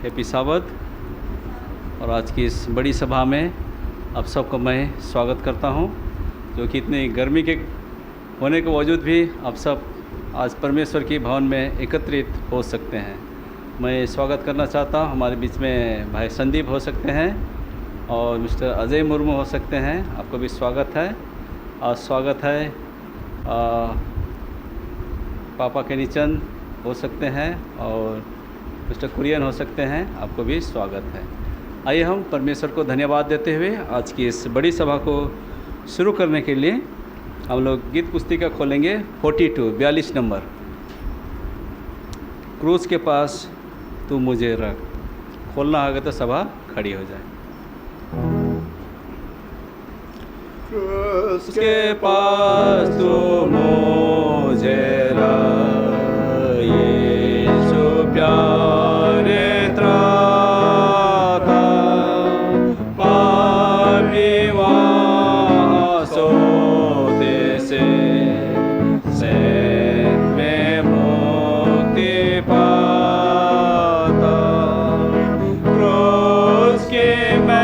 Happy साबत। और आज की इस बड़ी सभा में आप सबको मैं स्वागत करता हूं, जो कि इतनी गर्मी के होने के बावजूद भी आप सब आज परमेश्वर की भवन में एकत्रित हो सकते हैं। मैं स्वागत करना चाहता हूं, हमारे बीच में भाई संदीप हो सकते हैं और मिस्टर अजय मुर्मू हो सकते हैं, आपको भी स्वागत है। और स्वागत है पापा केनीचंद हो सकते हैं और मिस्टर कुरियन हो सकते हैं, आपको भी स्वागत है। आइए हम परमेश्वर को धन्यवाद देते हुए आज की इस बड़ी सभा को शुरू करने के लिए हम लोग गीत पुस्तिका खोलेंगे 42 नंबर। क्रूस के पास तू मुझे रख। खोलना होगा तो सभा खड़ी हो जाए। क्रूस के पास तू मुझे रख, यीशु प्यारे त्राता, पापी वहाँ सोते से में मुक्ति पाता। क्रूस के मैं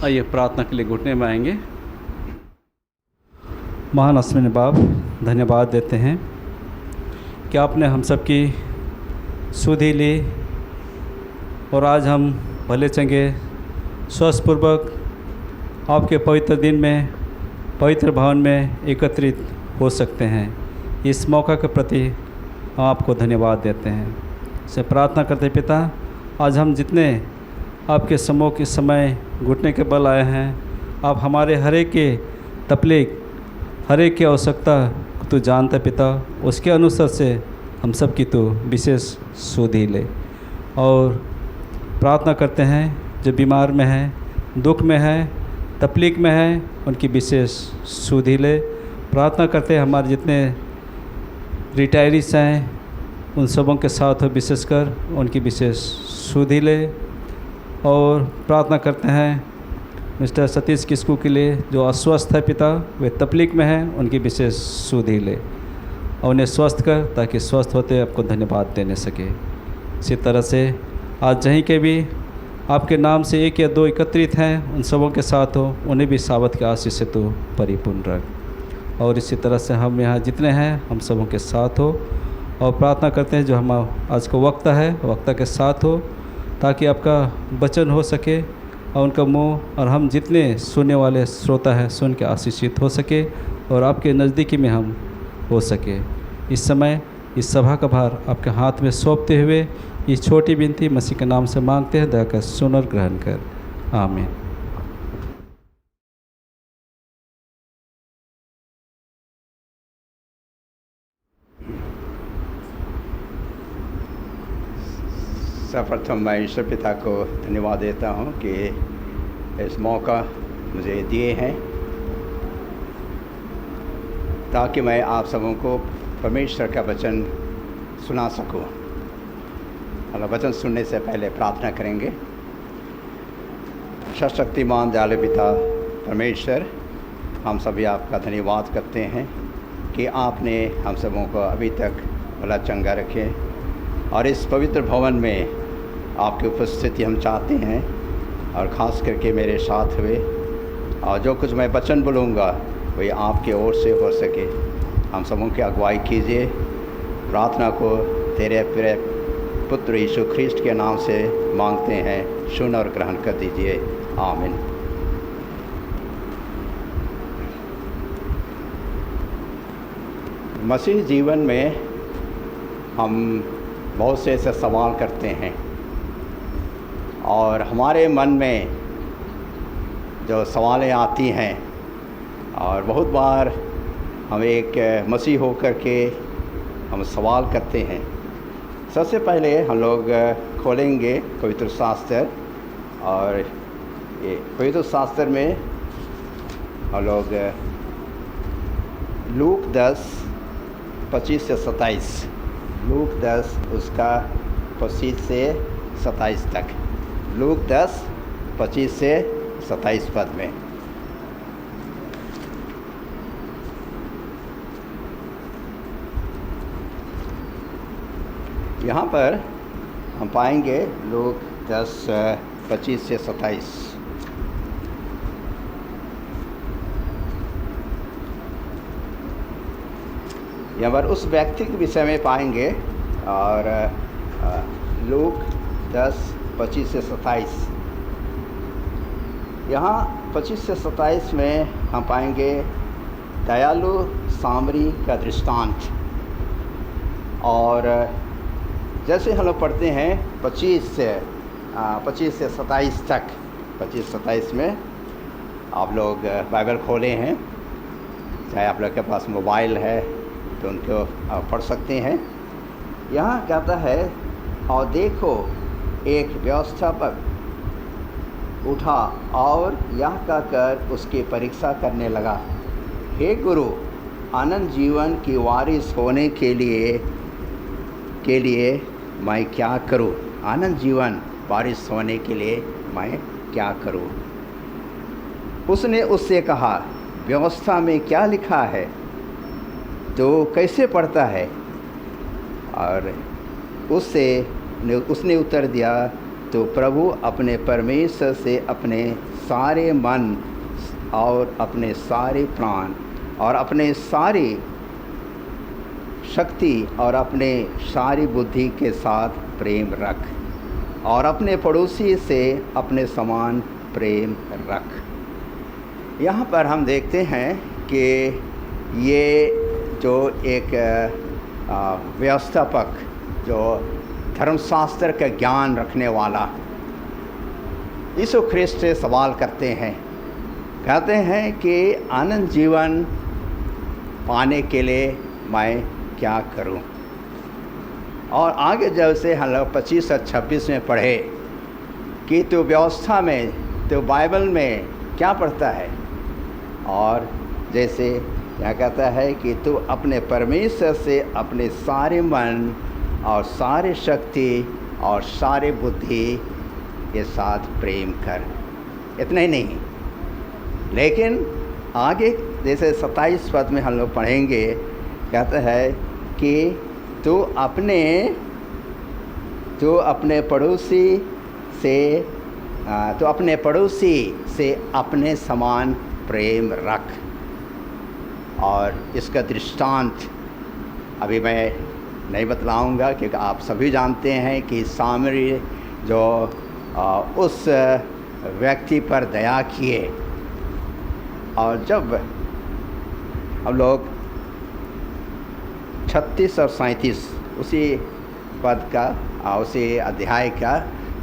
आइए प्रार्थना के लिए घुटने में आएंगे। महान आसमानी बाप, धन्यवाद देते हैं कि आपने हम सब की सुधि ली और आज हम भले चंगे स्वस्थपूर्वक आपके पवित्र दिन में पवित्र भवन में एकत्रित हो सकते हैं। इस मौका के प्रति हम आपको धन्यवाद देते हैं। से प्रार्थना करते पिता, आज हम जितने आपके समूह के समय घुटने के बल आए हैं, आप हमारे हर एक के तकलीफ, हर एक की आवश्यकता तो जानता पिता, उसके अनुसार से हम सब की तो विशेष सुधि ले। और प्रार्थना करते हैं जो बीमार में है, दुख में है, तकलीफ में है, उनकी विशेष सुधि ले। प्रार्थना करते हैं हमारे जितने रिटायरीज हैं उन सबों के साथ विशेषकर उनकी विशेष सुधि ले। और प्रार्थना करते हैं मिस्टर सतीश किस्कू के लिए जो अस्वस्थ है पिता, वे तकलीफ में हैं, उनकी विशेष सुधि ले और उन्हें स्वस्थ कर ताकि स्वस्थ होते आपको धन्यवाद देने सके। इसी तरह से आज जहीं के भी आपके नाम से एक या दो एकत्रित हैं, उन सबों के साथ हो, उन्हें भी सावत के आशीष से तो परिपूर्ण रख। और इसी तरह से हम यहाँ जितने हैं हम सबों के साथ हो। और प्रार्थना करते हैं जो हम आज को वक्ता है वक्ता के साथ हो, ताकि आपका वचन हो सके और उनका मुँह और हम जितने सुनने वाले श्रोता हैं सुन के आशीषित हो सके और आपके नज़दीकी में हम हो सके। इस समय इस सभा का भार आपके हाथ में सौंपते हुए ये छोटी विनती मसीह के नाम से मांगते हैं, दया कर सुन और ग्रहण कर। आमीन। सर्वप्रथम मैं ईश्वर पिता को धन्यवाद देता हूं कि इस मौका मुझे दिए हैं ताकि मैं आप सबों को परमेश्वर का वचन सुना सकूं। और वचन सुनने से पहले प्रार्थना करेंगे। सर्वशक्तिमान दयालु पिता परमेश्वर, हम सभी आपका धन्यवाद करते हैं कि आपने हम सबों को अभी तक भला चंगा रखे और इस पवित्र भवन में आपकी उपस्थिति हम चाहते हैं और ख़ास करके मेरे साथ हुए और जो कुछ मैं वचन बोलूँगा वही आपके ओर से हो सके। हम सबों की अगुवाई कीजिए। प्रार्थना को तेरे प्रिय पुत्र यीशु ख्रीस्ट के नाम से मांगते हैं, सुन और ग्रहण कर दीजिए। आमीन। मसीह जीवन में हम बहुत से ऐसे सवाल करते हैं और हमारे मन में जो सवालें आती हैं और बहुत बार हम एक मसीह होकर के हम सवाल करते हैं। सबसे पहले हम लोग खोलेंगे पवित्र शास्त्र और ये पवित्र शास्त्र में हम लोग लूक 10:25 से 27, लूक 10 उसका 25 से 27 तक, लूक 10:25 से 27 पद में। यहाँ पर हम पाएंगे लूक 10:25 से 27। यहाँ पर उस व्यक्ति के विषय में पाएंगे और लूक 10:25 से 27, यहाँ 25 से 27 में हम पाएंगे दयालु सामरी का दृष्टांत। और जैसे हम लोग पढ़ते हैं 25 से 27 तक, 25-27 में आप लोग बाइबल खोले हैं, चाहे आप लोग के पास मोबाइल है तो उनको आप पढ़ सकते हैं। यहाँ कहता है, और देखो एक व्यवस्थापक उठा और यह कहकर उसकी परीक्षा करने लगा, हे गुरु, अनंत जीवन की वारिस होने के लिए मैं क्या करूं? अनंत जीवन वारिस होने के लिए मैं क्या करूं? उसने उससे कहा, व्यवस्था में क्या लिखा है, तो कैसे पढ़ता है? और उसने उत्तर दिया, तो प्रभु अपने परमेश्वर से अपने सारे मन और अपने सारे प्राण और अपने सारी शक्ति और अपने सारी बुद्धि के साथ प्रेम रख और अपने पड़ोसी से अपने समान प्रेम रख। यहाँ पर हम देखते हैं कि ये जो एक व्यवस्थापक, जो धर्मशास्त्र का ज्ञान रखने वाला यीशु ख्रीस्त से सवाल करते हैं कहते हैं कि आनंद जीवन पाने के लिए मैं क्या करूं। और आगे जब से हम लोग 25 और 26 में पढ़े कि तो व्यवस्था में, तो बाइबल में क्या पढ़ता है, और जैसे यहाँ कहता है कि तू अपने परमेश्वर से अपने सारे मन और सारे शक्ति और सारे बुद्धि के साथ प्रेम कर। इतना ही नहीं, लेकिन आगे जैसे 27 पद में हम लोग पढ़ेंगे, कहता है कि तू अपने पड़ोसी से अपने समान प्रेम रख। और इसका दृष्टांत अभी मैं नहीं बतलाऊंगा, क्योंकि आप सभी जानते हैं कि सामरी जो उस व्यक्ति पर दया किए। और जब हम लोग 36 और 37 उसी पद का उसी अध्याय का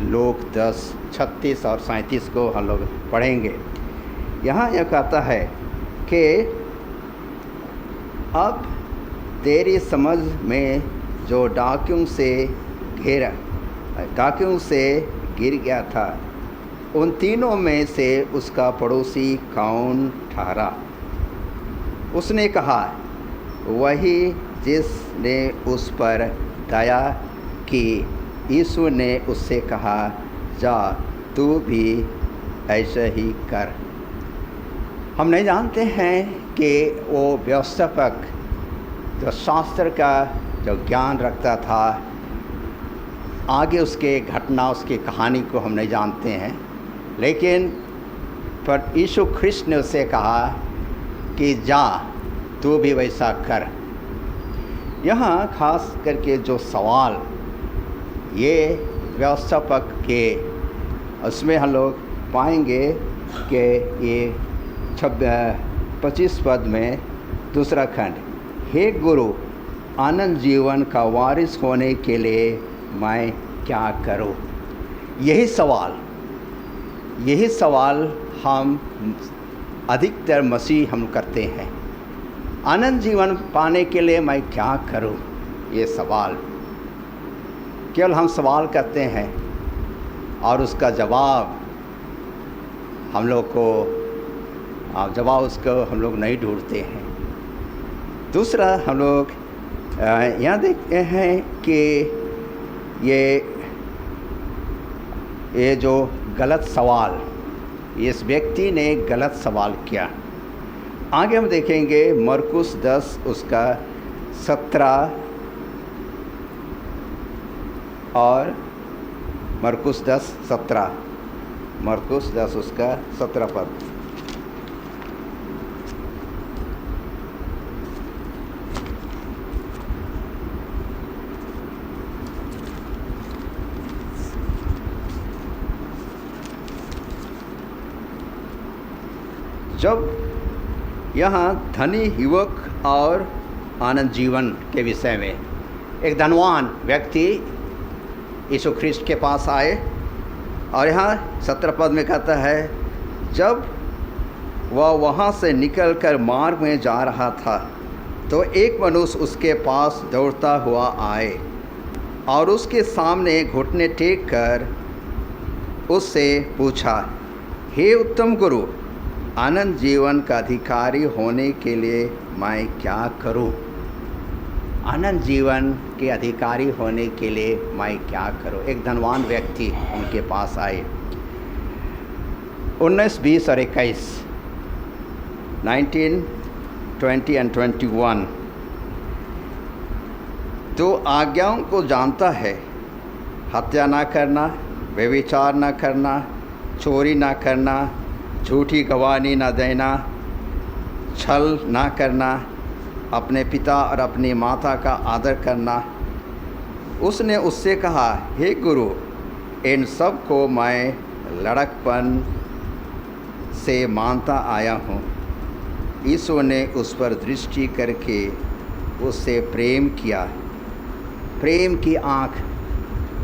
लोक 10 36 और 37 को हम लोग पढ़ेंगे। यहाँ यह कहता है कि अब तेरी समझ में जो डाकुओं से गिर गया था, उन तीनों में से उसका पड़ोसी कौन ठहरा? उसने कहा, वही जिसने उस पर दया की। यीशु ने उससे कहा, जा तू भी ऐसा ही कर। हम नहीं जानते हैं कि वो व्यवस्थापक जो शास्त्र का जो ज्ञान रखता था, आगे उसके घटना, उसकी कहानी को हम नहीं जानते हैं, लेकिन पर यीशु ख्रिस्त ने उससे कहा कि जा तू भी वैसा कर। यहाँ खास करके जो सवाल ये व्यवस्थापक के, उसमें हम लोग पाएंगे कि ये 25 पद में दूसरा खंड, हे गुरु, आनंद जीवन का वारिस होने के लिए मैं क्या करूं? यही सवाल हम अधिकतर मसीह हम करते हैं। आनंद जीवन पाने के लिए मैं क्या करूं? ये सवाल केवल हम सवाल करते हैं, और उसका जवाब हम लोग को उसको हम लोग नहीं ढूंढते हैं। दूसरा हम लोग यहाँ देखते हैं कि ये जो गलत सवाल, इस व्यक्ति ने गलत सवाल किया। आगे हम देखेंगे मरकुस 10 उसका 17 और मरकुस 10 17, मरकुस 10 उसका 17 पद। जब यहाँ धनी युवक और आनंद जीवन के विषय में एक धनवान व्यक्ति यीशु ख्रिस्ट के पास आए, और यहाँ 17 पद में कहता है, जब वह वहाँ से निकलकर मार्ग में जा रहा था तो एक मनुष्य उसके पास दौड़ता हुआ आए और उसके सामने घुटने टेक कर उससे पूछा, हे उत्तम गुरु, आनंद जीवन का अधिकारी होने के लिए मैं क्या करूं? आनंद जीवन के अधिकारी होने के लिए मैं क्या करूं? एक धनवान व्यक्ति उनके पास आए। 19, 20 और 21, 19, 20 and 21। तो आज्ञाओं को जानता है, हत्या ना करना, व्यभिचार ना करना, चोरी ना करना, झूठी गवाही ना देना, छल ना करना, अपने पिता और अपनी माता का आदर करना। उसने उससे कहा, हे गुरु, इन सब को मैं लड़कपन से मानता आया हूँ। यीशु ने उस पर दृष्टि करके उससे प्रेम किया। प्रेम की आँख,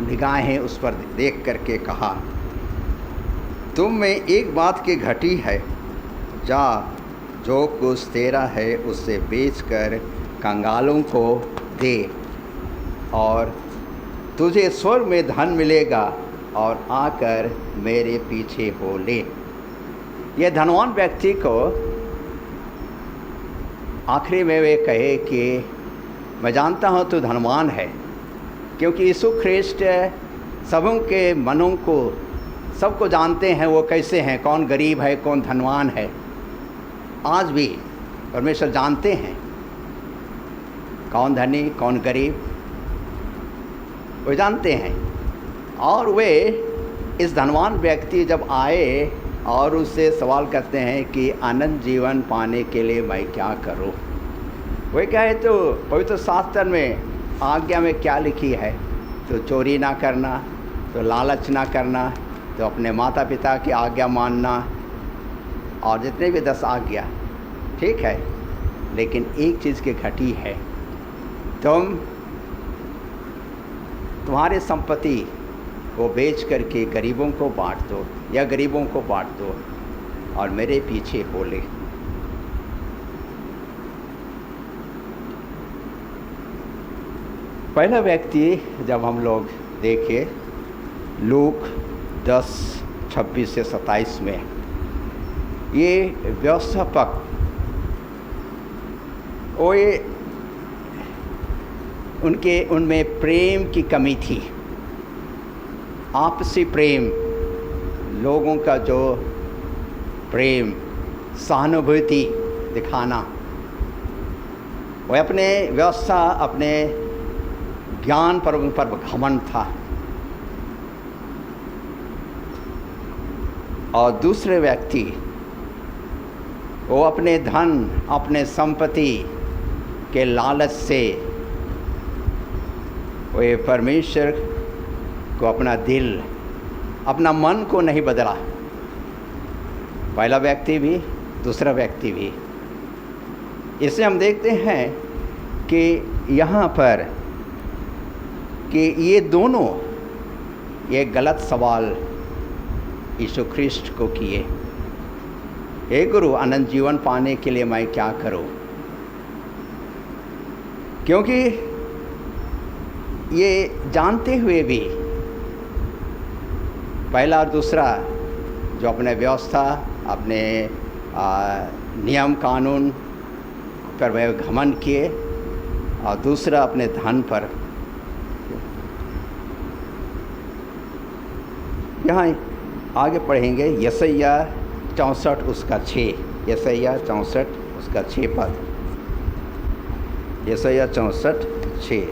निगाहें उस पर देख करके कहा, तुम में एक बात की घटी है, जा, जो कुछ तेरा है उसे बेचकर कंगालों को दे, और तुझे स्वर्ग में धन मिलेगा, और आकर मेरे पीछे हो ले। यह धनवान व्यक्ति को आखिरी में वे कहे कि मैं जानता हूँ तू धनवान है, क्योंकि यीशु ख्रिस्ट सबों के मनों को, सबको जानते हैं वो कैसे हैं, कौन गरीब है कौन धनवान है। आज भी परमेश्वर जानते हैं कौन धनी कौन गरीब, वो जानते हैं। और वे इस धनवान व्यक्ति जब आए और उससे सवाल करते हैं कि अनंत जीवन पाने के लिए मैं क्या करूं। वे कहे तो पवित्र शास्त्र में आज्ञा में क्या लिखी है, तो चोरी ना करना, तो लालच ना करना, तो अपने माता पिता की आज्ञा मानना, और जितने भी 10 आज्ञा ठीक है, लेकिन एक चीज़ की घटी है, तुम्हारे संपत्ति को बेच करके गरीबों को बांट दो, या गरीबों को बांट दो और मेरे पीछे हो ले। पहला व्यक्ति जब हम लोग देखें लूक 10:26 से 27 में, ये व्यवस्थापक उनमें प्रेम की कमी थी, आपसी प्रेम, लोगों का जो प्रेम, सहानुभूति दिखाना, वह अपने व्यवस्था, अपने ज्ञान पर उन पर घमंड था। और दूसरे व्यक्ति वो अपने धन, अपने संपत्ति के लालच से वे परमेश्वर को, अपना दिल, अपना मन को नहीं बदला। पहला व्यक्ति भी, दूसरा व्यक्ति भी। इसे हम देखते हैं कि यहाँ पर कि ये दोनों ये गलत सवाल यीशु ख्रिस्ट को किए, हे गुरु अनंत जीवन पाने के लिए मैं क्या करूं? क्योंकि ये जानते हुए भी पहला और दूसरा जो अपने व्यवस्था, अपने नियम कानून पर वह घमंड किए, और दूसरा अपने धन पर। यहाँ आगे पढ़ेंगे यशायाह 64 उसका 6, यशायाह 64 उसका 6 पद, यशायाह 64:6।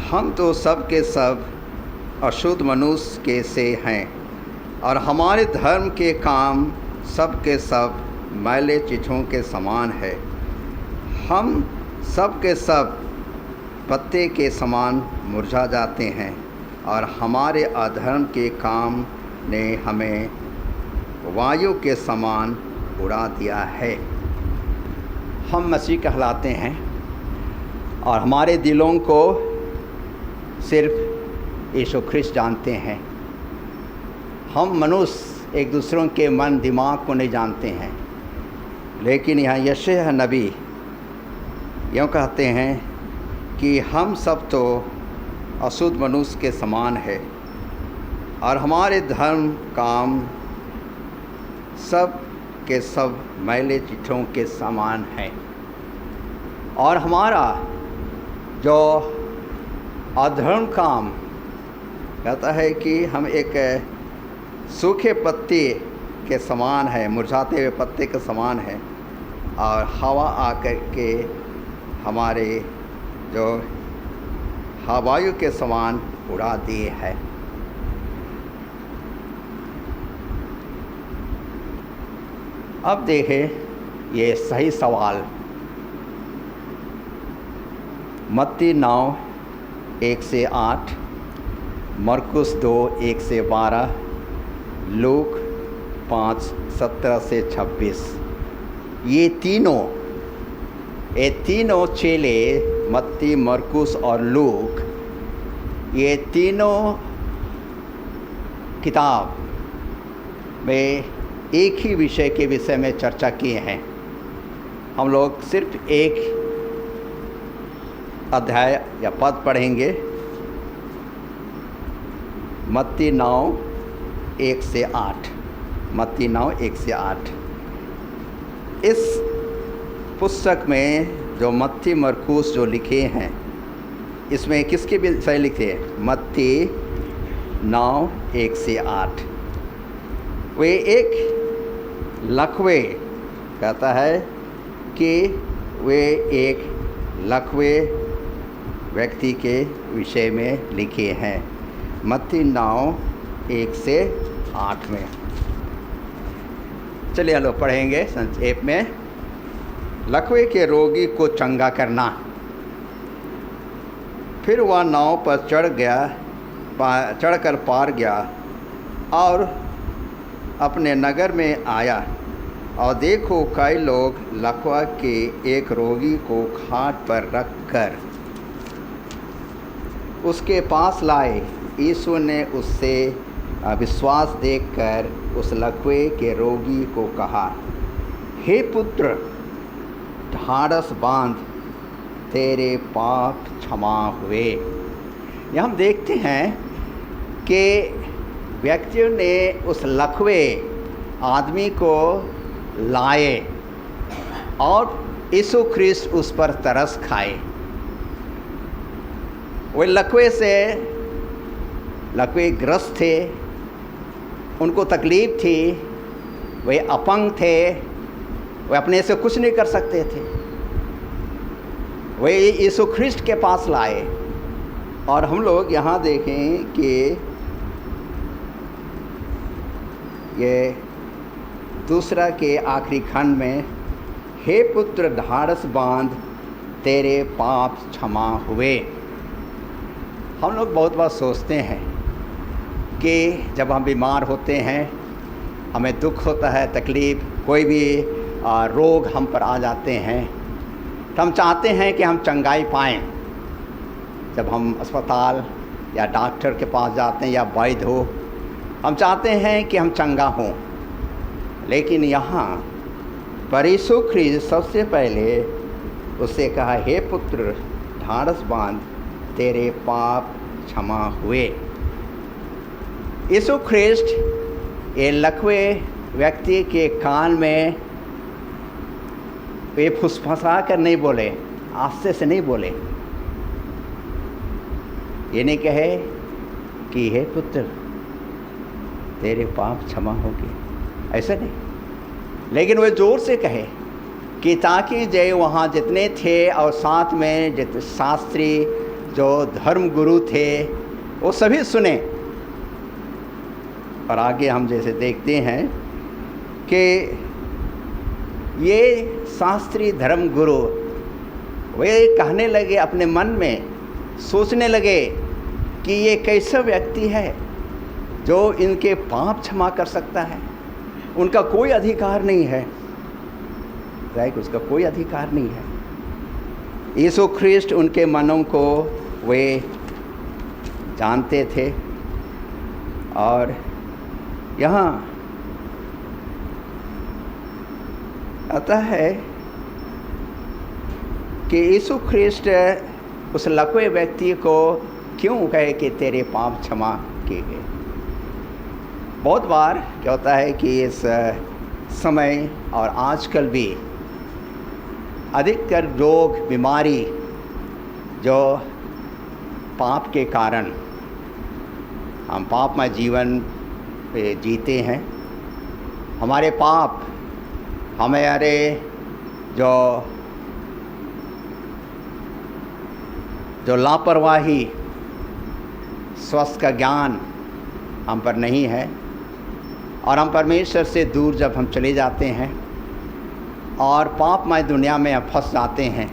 हम तो सब के सब अशुद्ध मनुष्य के से हैं, और हमारे धर्म के काम सब के सब मैले चिट्ठों के समान है। हम सब के सब पत्ते के समान मुरझा जाते हैं, और हमारे अधर्म के काम ने हमें वायु के समान उड़ा दिया है। हम मसीह कहलाते हैं, और हमारे दिलों को सिर्फ यीशु ख्रिस्ट जानते हैं। हम मनुष्य एक दूसरों के मन दिमाग को नहीं जानते हैं। लेकिन यहाँ यशायाह नबी यूँ कहते हैं कि हम सब तो अशुद्ध मनुष्य के समान है, और हमारे धर्म काम सब के सब मैले चिट्ठों के समान हैं। और हमारा जो अधर्म काम कहता है कि हम एक सूखे पत्ते के समान है, मुरझाते हुए पत्ते के समान है, और हवा आकर के हमारे जो हवायु के समान उड़ा दिए है। अब देखें ये सही सवाल, मत्ती 9:1 से 8, मरकुस 2:1 से 12, लूक 5:17 से 26। ये तीनों चेले, मत्ती, मरकुस और लूक, ये तीनों किताब में एक ही विषय के विषय में चर्चा किए हैं। हम लोग सिर्फ एक अध्याय या पद पढ़ेंगे, मत्ती 9:1-8। मत्ती 9:1-8। इस पुस्तक में जो मत्ती मरकुस जो लिखे हैं, इसमें किसके विषय लिखे हैं? मत्ती 9:1-8। वे एक लकवे कहता है कि वे एक लकवे व्यक्ति के विषय में लिखे हैं। मत्ती 9:1-8 में चलिए लोग पढ़ेंगे संक्षेप में। लकवे के रोगी को चंगा करना। फिर वह नाव पर चढ़कर पार गया और अपने नगर में आया, और देखो कई लोग लकवा के एक रोगी को खाट पर रखकर उसके पास लाए। यीशु ने उससे विश्वास देखकर उस लकवे के रोगी को कहा, हे पुत्र, ढाढ़स बांध, तेरे पाप क्षमा हुए। यहाँ हम देखते हैं कि व्यक्तियों ने उस लकवे आदमी को लाए और यीशु ख्रिस्त उस पर तरस खाए। वे लकवे ग्रस्त थे, उनको तकलीफ़ थी, वे अपंग थे, वे अपने से कुछ नहीं कर सकते थे। वे यीशु ख्रिस्त के पास लाए। और हम लोग यहाँ देखें कि ये दूसरा के आखिरी खंड में, हे पुत्र, ढाढ़स बांध, तेरे पाप क्षमा हुए। हम लोग बहुत बार सोचते हैं कि जब हम बीमार होते हैं, हमें दुख होता है, तकलीफ़, कोई भी रोग हम पर आ जाते हैं, तो हम चाहते हैं कि हम चंगाई पाएँ। जब हम अस्पताल या डॉक्टर के पास जाते हैं या वैद्य हो, हम चाहते हैं कि हम चंगा हों। लेकिन यहाँ पर यीशु ख्रिस्त सबसे पहले उससे कहा, हे पुत्र, ढाढ़स बांध, तेरे पाप क्षमा हुए। यीशु ख्रिस्त ये लकवे व्यक्ति के कान में वे फुसफुसा कर नहीं बोले, आस्ते से नहीं बोले। ये नहीं कहे कि हे पुत्र, तेरे पाप क्षमा हो गए, ऐसा नहीं। लेकिन वे ज़ोर से कहे कि ताकि जय वहाँ जितने थे और साथ में जितने शास्त्री जो धर्म गुरु थे वो सभी सुने। और आगे हम जैसे देखते हैं कि ये शास्त्री धर्म गुरु वे कहने लगे, अपने मन में सोचने लगे कि ये कैसा व्यक्ति है जो इनके पाप क्षमा कर सकता है। उनका कोई अधिकार नहीं है, राइट, उसका कोई अधिकार नहीं है। यीशु ख्रिस्त उनके मनों को वे जानते थे। और यहाँ आता है कि यीशु ख्रिस्त उस लकवे व्यक्ति को क्यों कहे कि तेरे पाप क्षमा किए गए। बहुत बार क्या होता है कि इस समय और आजकल भी अधिकतर रोग, बीमारी जो पाप के कारण हम पापमय जीवन पे जीते हैं। हमारे पाप, हमारे जो लापरवाही, स्वास्थ्य का ज्ञान हम पर नहीं है, और हम परमेश्वर से दूर जब हम चले जाते हैं और पापमय दुनिया में हम फंस जाते हैं,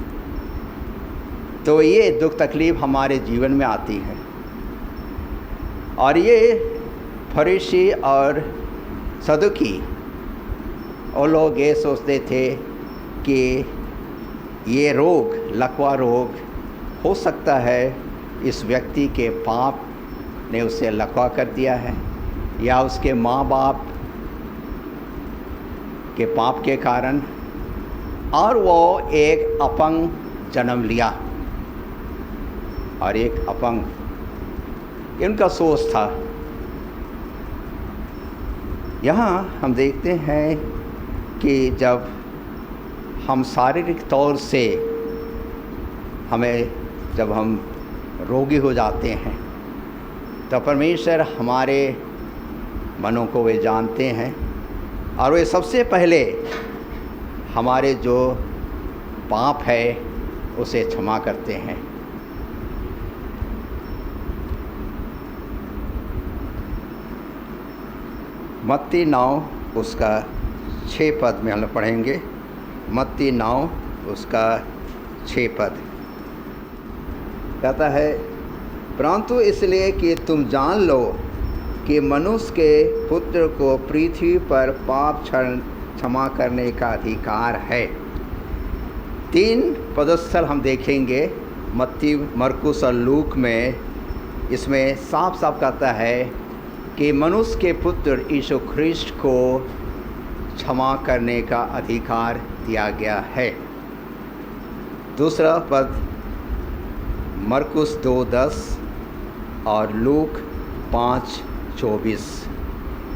तो ये दुख तकलीफ़ हमारे जीवन में आती है। और ये फरीसी और सदुकी वो लोग ये सोचते थे कि ये रोग, लकवा रोग हो सकता है इस व्यक्ति के पाप ने उसे लकवा कर दिया है, या उसके माँ बाप के पाप के कारण, और वो एक अपंग जन्म लिया, और एक अपंग इनका सोच था। यहाँ हम देखते हैं कि जब हम शारीरिक तौर से जब हम रोगी हो जाते हैं तो परमेश्वर हमारे मनों को वे जानते हैं, और वे सबसे पहले हमारे जो पाप है उसे क्षमा करते हैं। मत्ती 9 उसका 6 पद में हम लोग पढ़ेंगे। मत्ती 9 उसका 6 पद कहता है, परंतु इसलिए कि तुम जान लो कि मनुष्य के पुत्र को पृथ्वी पर पाप क्षमा करने का अधिकार है। 3 पदस्थल हम देखेंगे मत्ती, मरकुस और लूक में। इसमें साफ साफ कहता है कि मनुष्य के पुत्र यीशु ख्रिस्ट को क्षमा करने का अधिकार दिया गया है। दूसरा पद मरकुस 2:10 और लूक 5:24,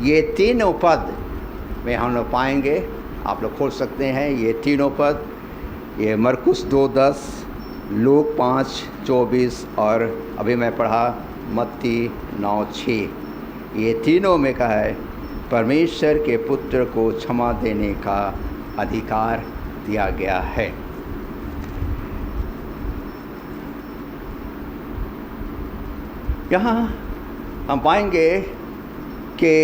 ये तीनों पद में हम लोग पाएंगे। आप लोग खोल सकते हैं ये तीनों पद, ये मरकुस 2:10, लूक 5:24 और अभी मैं पढ़ा मत्ती 9:6। ये तीनों में कहा है परमेश्वर के पुत्र को क्षमा देने का अधिकार दिया गया है। यहाँ हम पाएंगे कि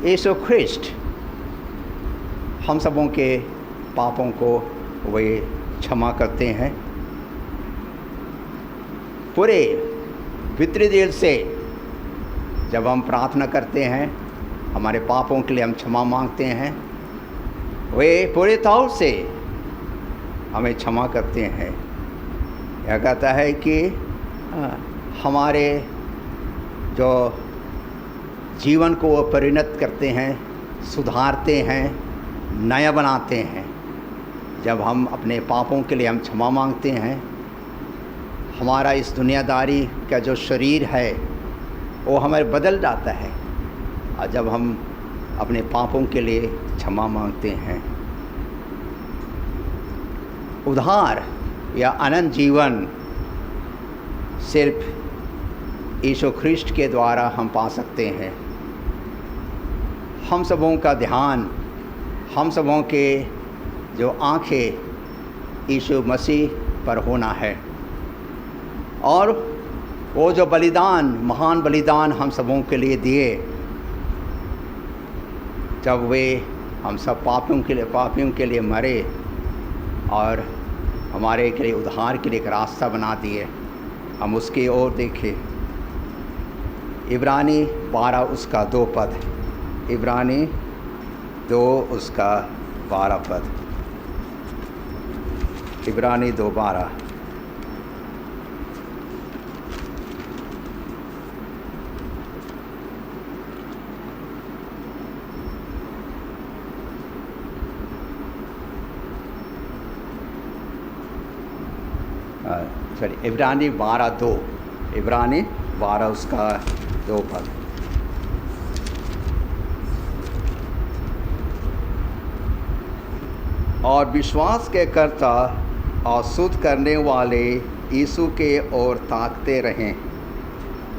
यीशु ख्रिस्ट हम सबों के पापों को वे क्षमा करते हैं। पूरे भीतरी दिल से जब हम प्रार्थना करते हैं, हमारे पापों के लिए हम क्षमा मांगते हैं, वे पूरे तौर से हमें क्षमा करते हैं। यह कहता है कि हमारे जो जीवन को वो परिणत करते हैं, सुधारते हैं, नया बनाते हैं। जब हम अपने पापों के लिए हम क्षमा मांगते हैं, हमारा इस दुनियादारी का जो शरीर है वो हमारे बदल जाता है, और जब हम अपने पापों के लिए क्षमा मांगते हैं, उद्धार या अनंत जीवन सिर्फ यीशु ख्रिस्ट के द्वारा हम पा सकते हैं। हम सबों का ध्यान, हम सबों के जो आँखें यीशु मसीह पर होना है, और वो जो बलिदान, महान बलिदान हम सबों के लिए दिए, जब वे हम सब पापियों के लिए मरे और हमारे के लिए उद्धार के लिए एक रास्ता बना दिए, हम उसकी ओर देखें। इब्रानी 12 उसका 2 पद, इब्रानी 2 उसका 12 पद, इब्रानी 2:12। इब्रानी 12:2, इब्रानी 12 उसका 2 पद। और विश्वास के कर्ता और शुद्ध करने वाले यीशु के ओर ताकते रहें,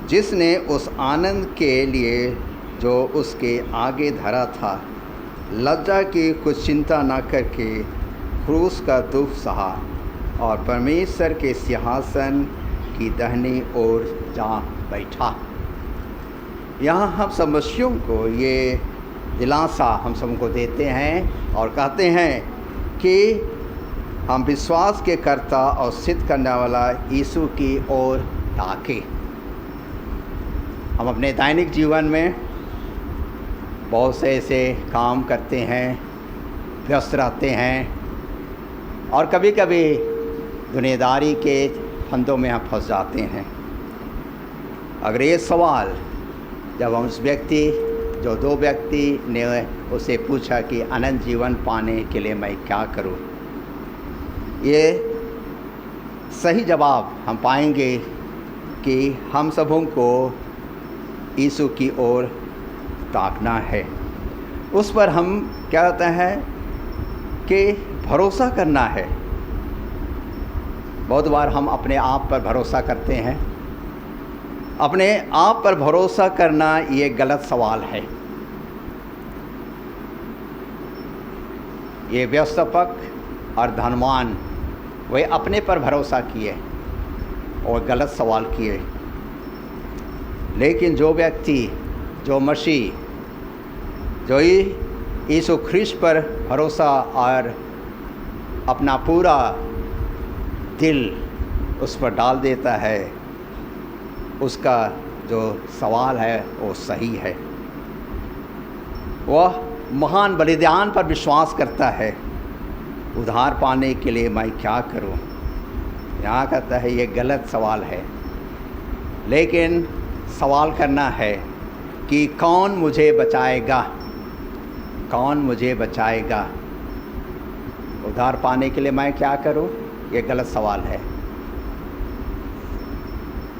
जिसने उस आनंद के लिए जो उसके आगे धरा था, लज्जा की कुछ चिंता न करके क्रूस का दुख सहा और परमेश्वर के सिंहासन की दाहिनी ओर जा बैठा। यहाँ हम सब मसीहियों को ये दिलासा हम सबको देते हैं और कहते हैं कि हम विश्वास के कर्ता और सिद्ध करने वाला यीशु की ओर ताकें। हम अपने दैनिक जीवन में बहुत से ऐसे काम करते हैं, व्यस्त रहते हैं, और कभी कभी दुनियादारी के फंदों में हम फंस जाते हैं। अगर ये सवाल जब हम उस व्यक्ति जो 2 व्यक्ति ने उसे पूछा कि अनंत जीवन पाने के लिए मैं क्या करूं, ये सही जवाब हम पाएंगे कि हम सबों को यीशु की ओर ताकना है। उस पर हम क्या कहते हैं कि भरोसा करना है। बहुत बार हम अपने आप पर भरोसा करते हैं। अपने आप पर भरोसा करना ये गलत सवाल है। ये व्यवस्थापक और धनवान वे अपने पर भरोसा किए और गलत सवाल किए। लेकिन जो व्यक्ति, जो मसीह, जो यीशु ख्रिस्त पर भरोसा और अपना पूरा दिल उस पर डाल देता है, उसका जो सवाल है वो सही है। वह महान बलिदान पर विश्वास करता है। उद्धार पाने के लिए मैं क्या करूं? यहाँ कहता है ये गलत सवाल है। लेकिन सवाल करना है कि कौन मुझे बचाएगा? कौन मुझे बचाएगा? उद्धार पाने के लिए मैं क्या करूं? ये गलत सवाल है।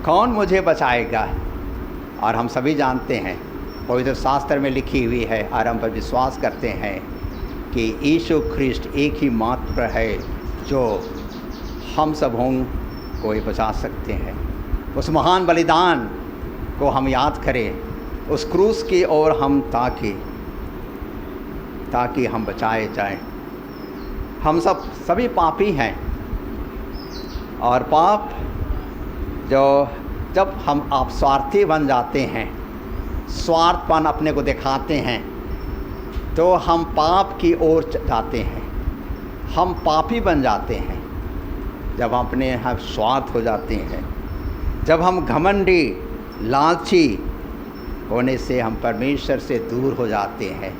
कौन मुझे बचाएगा? और हम सभी जानते हैं, पवित्र शास्त्र में लिखी हुई है और हम पर विश्वास करते हैं कि यीशु ख्रिस्त एक ही मात्र है जो हम सबों को बचा सकते हैं। उस महान बलिदान को हम याद करें, उस क्रूस की ओर हम ताकि हम बचाए जाएं। हम सभी पापी हैं और पाप जब हम आप स्वार्थी बन जाते हैं, स्वार्थपन अपने को दिखाते हैं, तो हम पाप की ओर जाते हैं। हम पापी बन जाते हैं जब हम अपने यहाँ स्वार्थ हो जाते हैं। जब हम घमंडी, लालची होने से हम परमेश्वर से दूर हो जाते हैं।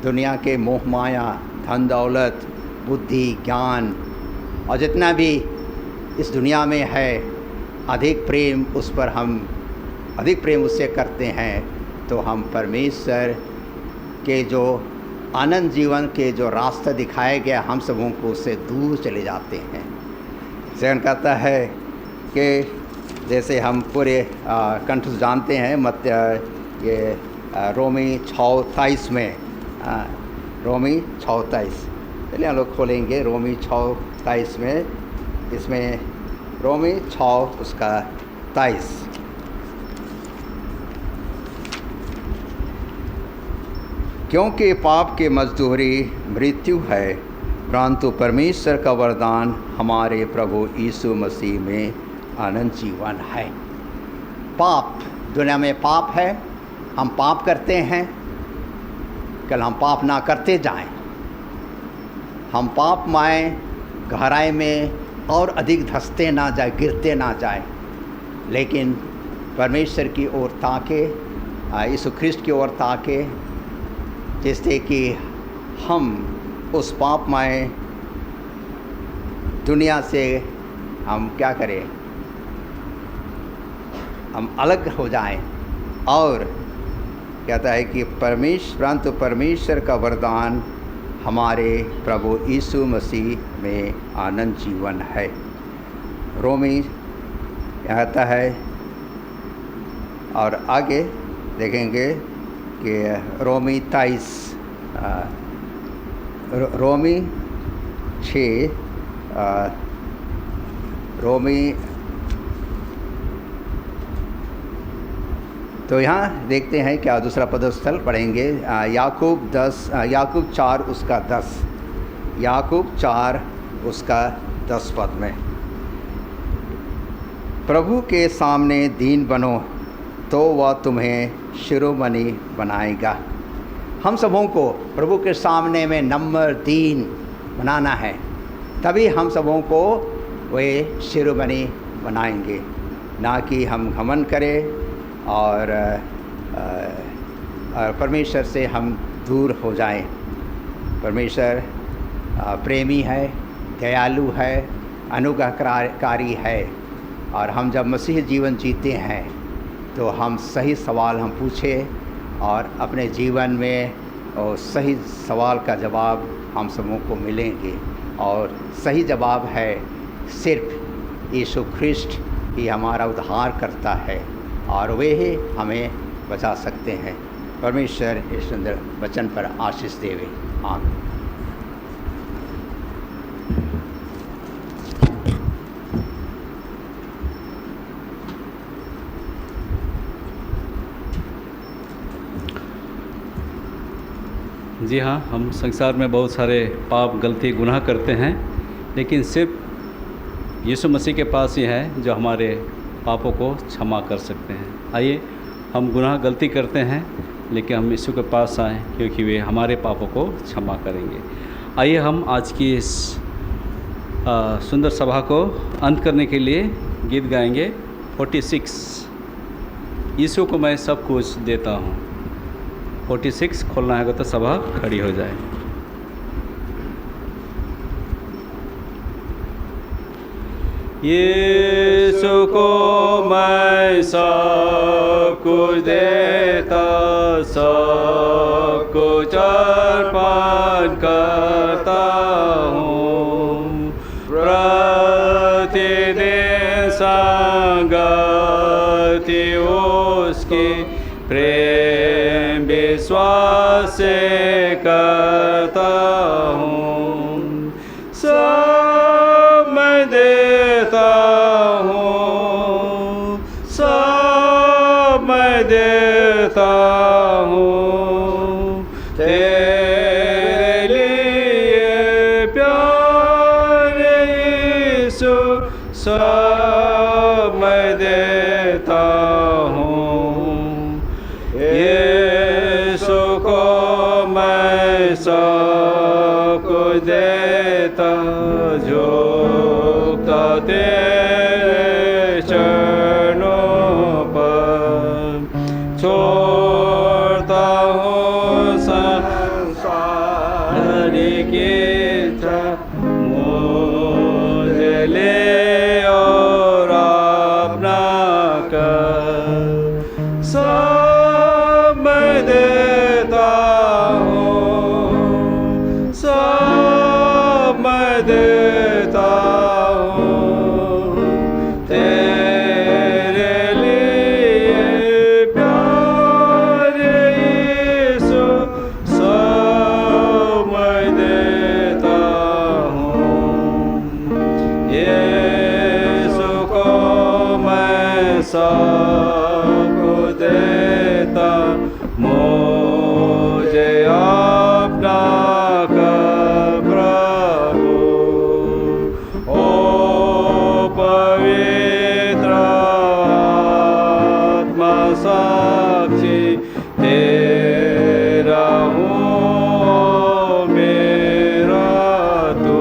दुनिया के मोह माया, धन दौलत, बुद्धि, ज्ञान और जितना भी इस दुनिया में है, अधिक प्रेम उससे करते हैं, तो हम परमेश्वर के जो आनंद जीवन के जो रास्ता दिखाए गया हम सबों को उससे दूर चले जाते हैं। सेवन कहता है कि जैसे हम पूरे कंठ जानते हैं, ये रोमी 6:23 में, रोमी 6:23, पहले हम लोग खोलेंगे रोमी 6:23 में। इसमें रोमी 6 उसका 23, क्योंकि पाप की मजदूरी मृत्यु है, परंतु परमेश्वर का वरदान हमारे प्रभु यीशु मसीह में अनंत जीवन है। पाप, दुनिया में पाप है, हम पाप करते हैं। कल हम पाप ना करते जाएं, हम पापमय गहराई में और अधिक धंसते ना जाए, गिरते ना जाए, लेकिन परमेश्वर की ओर ताके, यीशु ख्रिस्त की ओर ताके, जिससे कि हम उस पापमय दुनिया से हम क्या करें, हम अलग हो जाएं। और कहता है कि परंतु परमेश्वर का वरदान हमारे प्रभु यीशु मसीह में आनंद जीवन है। रोमी कहता है, और आगे देखेंगे कि रोमी 23, रोमी 6, रोमी, तो यहाँ देखते हैं क्या दूसरा पदस्थल पढ़ेंगे, याकूब 4 उसका 10, याकूब 4 उसका 10 पद में, प्रभु के सामने दीन बनो तो वह तुम्हें शिरोमणि बनाएगा। हम सबों को प्रभु के सामने में नम्र दीन बनाना है, तभी हम सबों को वे शिरोमणि बनाएंगे, ना कि हम घमंड करें और परमेश्वर से हम दूर हो जाएं। परमेश्वर प्रेमी है, दयालु है अनुग्रहकारी है। और हम जब मसीह जीवन जीते हैं तो हम सही सवाल हम पूछें और अपने जीवन में और सही सवाल का जवाब हम सबों को मिलेंगे। और सही जवाब है सिर्फ यीशु ख्रिस्ट ही हमारा उद्धार करता है और वे ही हमें बचा सकते हैं। परमेश्वर इस सुंदर वचन पर आशीष देवे। आमीन। जी हाँ, हम संसार में बहुत सारे पाप गलती गुनाह करते हैं, लेकिन सिर्फ यीशु मसीह के पास ही है जो हमारे पापों को क्षमा कर सकते हैं। आइए, हम गुनाह गलती करते हैं लेकिन हम यीशु के पास आएँ, क्योंकि वे हमारे पापों को क्षमा करेंगे। आइए हम आज की इस सुंदर सभा को अंत करने के लिए गीत गाएंगे 46, यीशु को मैं सब कुछ देता हूँ। 46 खोलना है तो सभा खड़ी हो जाए। यीशु को मैं सब कुछ देता, सब कुछ अर्पण करता हूँ। प्रतिदिन संगति उसकी प्रेम विश्वास से करता हूँ। सब मैं देता हूँ, सब मैं देता हूँ तेरे लिए प्यारे यीशु, सब मैं देता हूँ। यीशु को मैं सब कुछ देता, झुकता तेरे चरणों पर, छोड़ता हूँ संसार की इच्छा, मुझे ले और अपना कर। सब मैं देता हूँ, सब मैं देता हूँ तेरे लिए प्यारे यीशु, सब मैं देता हूँ। यीशु को मैं सब कुछ देता, मुझे अपना कर प्रभु। ओ पवित्र आत्मा साक्षी तेरा हूँ मेरा तू।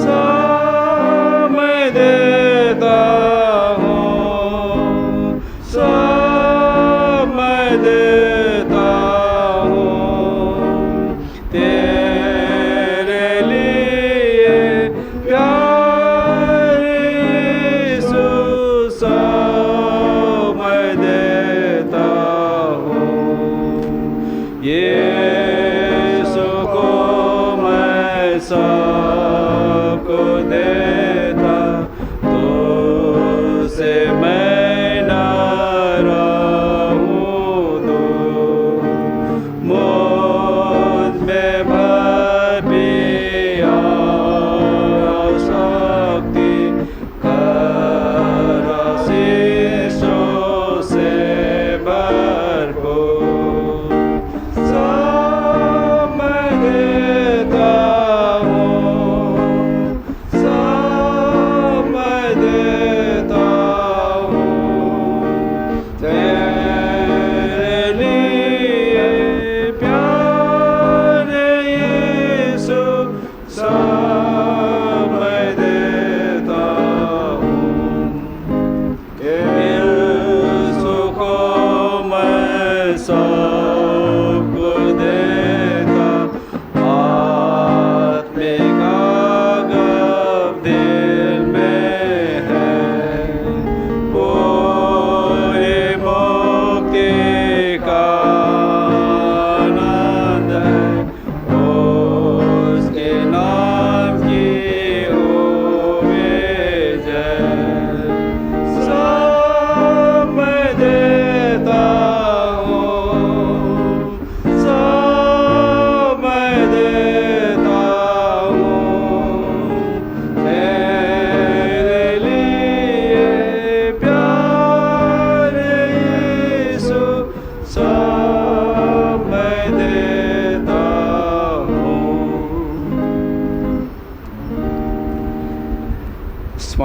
सब मैं देता हूँ, सब मैं देता हूँ तेरे लिए प्यारे यीशु, सब मैं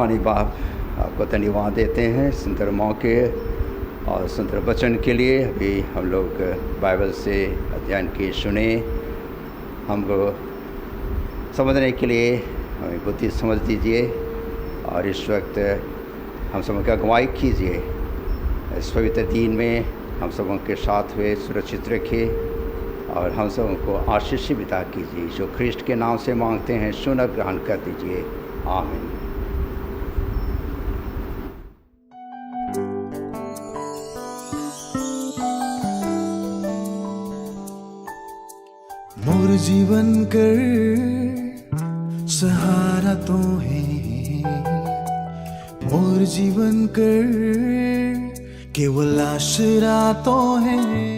रूहानी बाप आपको धन्यवाद देते हैं सुंदर मौके और सुंदर वचन के लिए। अभी हम लोग बाइबल से अध्ययन की सुने, हमको समझने के लिए हमें बुद्धि समझ दीजिए और इस वक्त हम सब की अगुवाई कीजिए। इस पवित्र दिन में हम सबों के साथ हुए सुरक्षित रखिए और हम सबों को आशीष विदा कीजिए। जो ख्रिस्ट के नाम से मांगते हैं सुन और ग्रहण कर दीजिए। आमीन। मोर जीवन कर सहारा तो है, मोर जीवन कर केवल आसरा तो है।